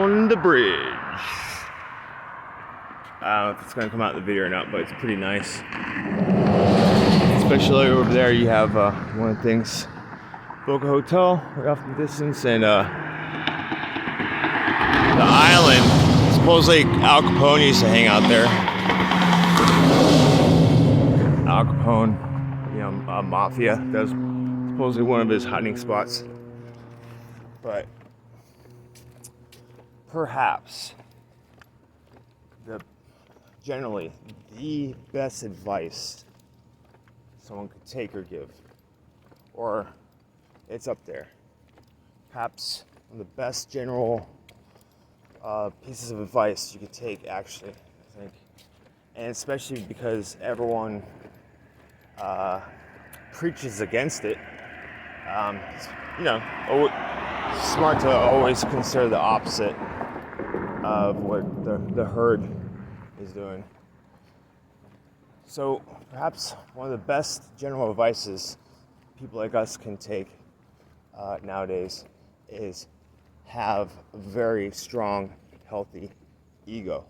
on the bridge. I don't know if it's gonna come out in the video or not, but it's pretty nice. Especially over there, you have one of the things, Boca Hotel, right off in the distance, and the island. Supposedly Al Capone used to hang out there. Al Capone, mafia. That was supposedly one of his hiding spots. But perhaps generally the best advice someone could take or give, or it's up there. Perhaps one of the best general pieces of advice you could take, actually, I think. And especially because everyone preaches against it. It's smart to always consider the opposite of what the herd is doing. So perhaps one of the best general advices people like us can take nowadays is have a very strong, healthy ego.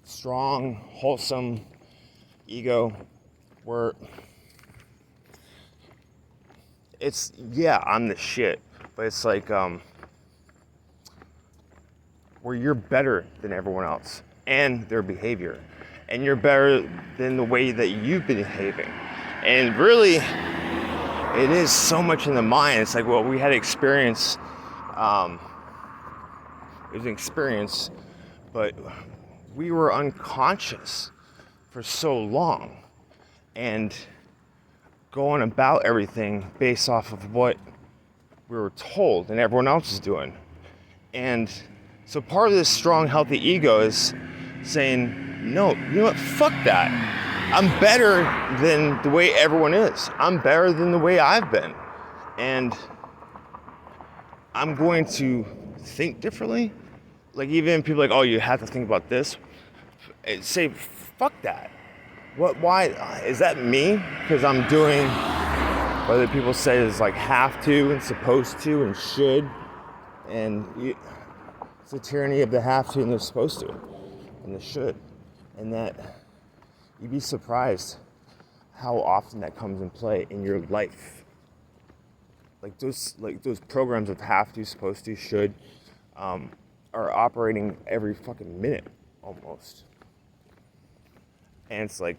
Strong, wholesome ego where it's, yeah, I'm the shit, but it's like where you're better than everyone else and their behavior, and you're better than the way that you've been behaving. And really, it is so much in the mind. It's like, well, we had experience. It was an experience, but we were unconscious for so long and going about everything based off of what we were told and everyone else is doing. And so part of this strong, healthy ego is saying, no, you know what, fuck that. I'm better than the way everyone is. I'm better than the way I've been. And I'm going to think differently. Like, even people like, oh, you have to think about this. Say, fuck that. What? Why? Is that me? Because I'm doing what other people say is like have to and supposed to and should. And it's the tyranny of the have to and the supposed to and the should. And that you'd be surprised how often that comes in play in your life. Like those programs of have to, supposed to, should are operating every fucking minute almost. And it's like,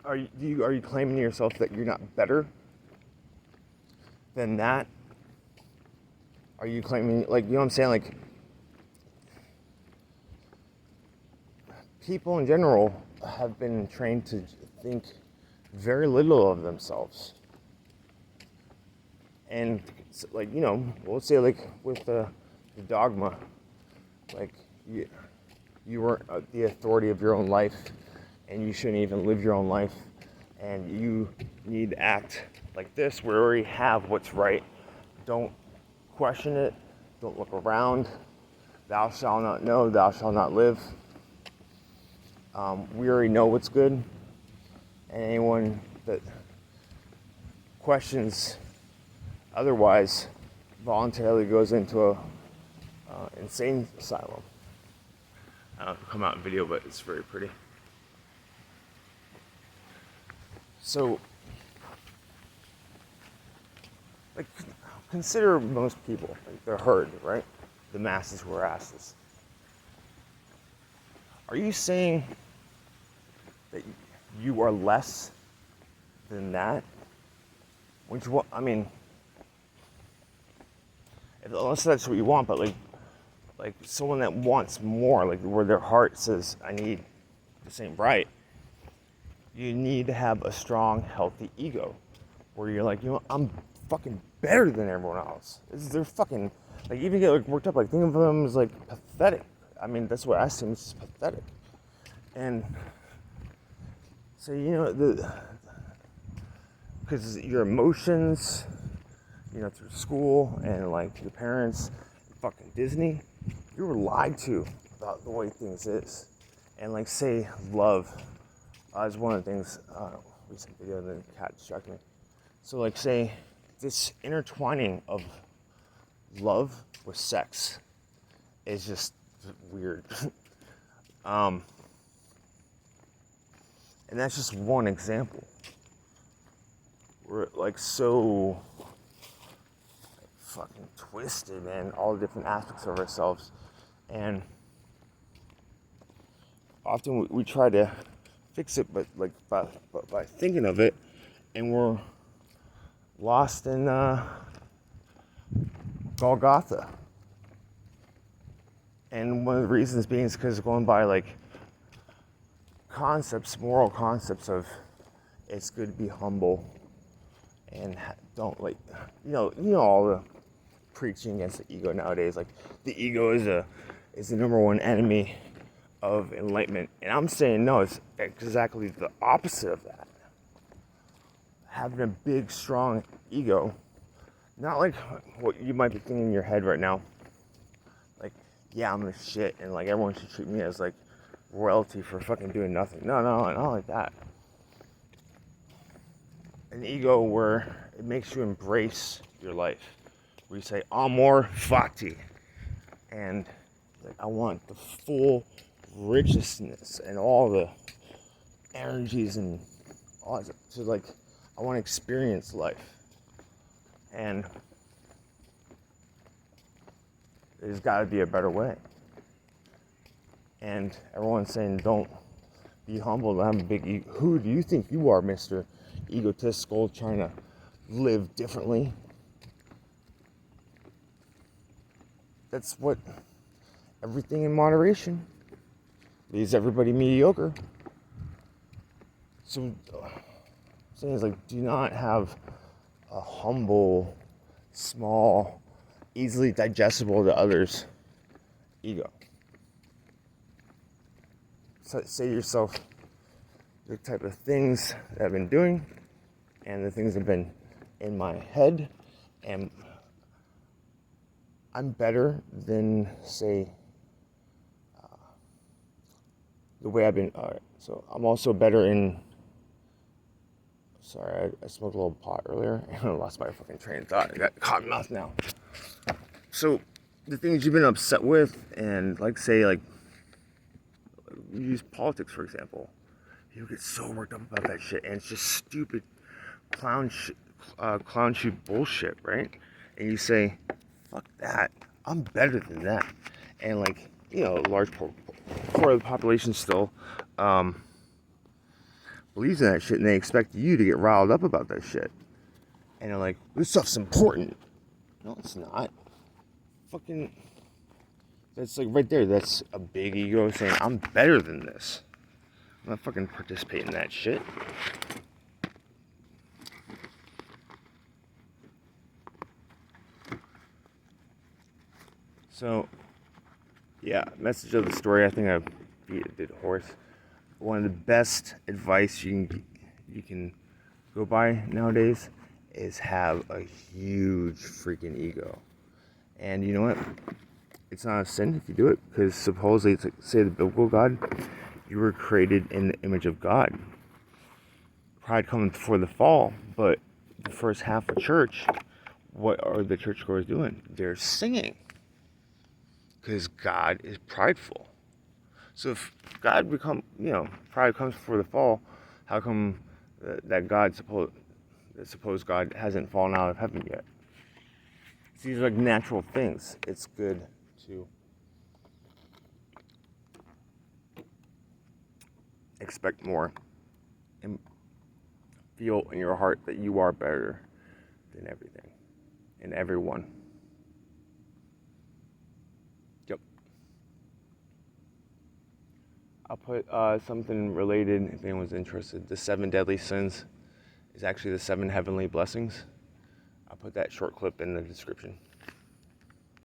are you claiming to yourself that you're not better than that? Are you claiming, like, you know what I'm saying? Like, people in general have been trained to think very little of themselves. And, like, we'll say, like, with the dogma, like, you weren't the authority of your own life, and you shouldn't even live your own life, and you need to act like this. We already have what's right. Don't question it. Don't look around. Thou shalt not know, thou shalt not live. We already know what's good, and anyone that questions otherwise voluntarily goes into a insane asylum. I don't know if it'll come out in video, but it's very pretty. So, like, consider most people, like the herd, right? The masses who are asses. Are you saying that you are less than that? I mean, unless that's what you want, but like someone that wants more, like where their heart says, I need the same right. You need to have a strong, healthy ego where you're like, I'm fucking better than everyone else. They're fucking, like, even get like worked up, like, think of them as like pathetic. I mean, that's what I see, it's just pathetic. And so, because your emotions, through school and like your parents, fucking Disney, you were lied to about the way things is. And like, say love is one of the things, recent video, the cat distracted me. So like, say this intertwining of love with sex is just weird. And that's just one example. We're like so fucking twisted, man, all the different aspects of ourselves. And often we try to fix it, but like by thinking of it, and we're lost in Golgotha. And one of the reasons being is because going by like concepts, moral concepts of it's good to be humble and don't like, you know all the preaching against the ego nowadays. Like the ego is the number one enemy of enlightenment, and I'm saying no, it's exactly the opposite of that. Having a big, strong ego, not like what you might be thinking in your head right now. Like, yeah, I'm the shit, and like everyone should treat me as like royalty for fucking doing nothing. No, not like that. An ego where it makes you embrace your life, where you say amor fati, and like I want the full richness and all the energies and all that. So like I want to experience life, and there's got to be a better way. And everyone's saying don't be humble, don't have a big ego. Who do you think you are, Mr. Egotistical, trying to live differently? That's what everything in moderation leaves everybody mediocre. So things like, do not have a humble, small, easily digestible to others ego. So say to yourself the type of things that I've been doing and the things that have been in my head, and I'm better than, say, the way I've been. Alright, so I'm also better in. Sorry, I smoked a little pot earlier and I lost my fucking train of thought. I got cotton mouth now. So the things you've been upset with, and like say like use politics for example, you get so worked up about that shit, and it's just stupid clown shoot bullshit, right? And you say, fuck that, I'm better than that. And like, you know, a large part of the population still believes in that shit, and they expect you to get riled up about that shit. And they're like, this stuff's important. No, it's not. Fucking, that's like right there, that's a big ego saying, I'm better than this. I'm not fucking participating in that shit. So, yeah, message of the story, I think I beat a dead horse. One of the best advice you can go by nowadays is have a huge freaking ego. And you know what? It's not a sin if you do it, because supposedly, it's like, say the biblical God, you were created in the image of God. Pride comes before the fall, but the first half of church, what are the churchgoers doing? They're singing, because God is prideful. So if God pride comes before the fall, how come that suppose God hasn't fallen out of heaven yet? So these are like natural things. It's good to expect more and feel in your heart that you are better than everything and everyone. Yep. I'll put something related if anyone's interested. The 7 deadly sins is actually the 7 heavenly blessings. I'll put that short clip in the description.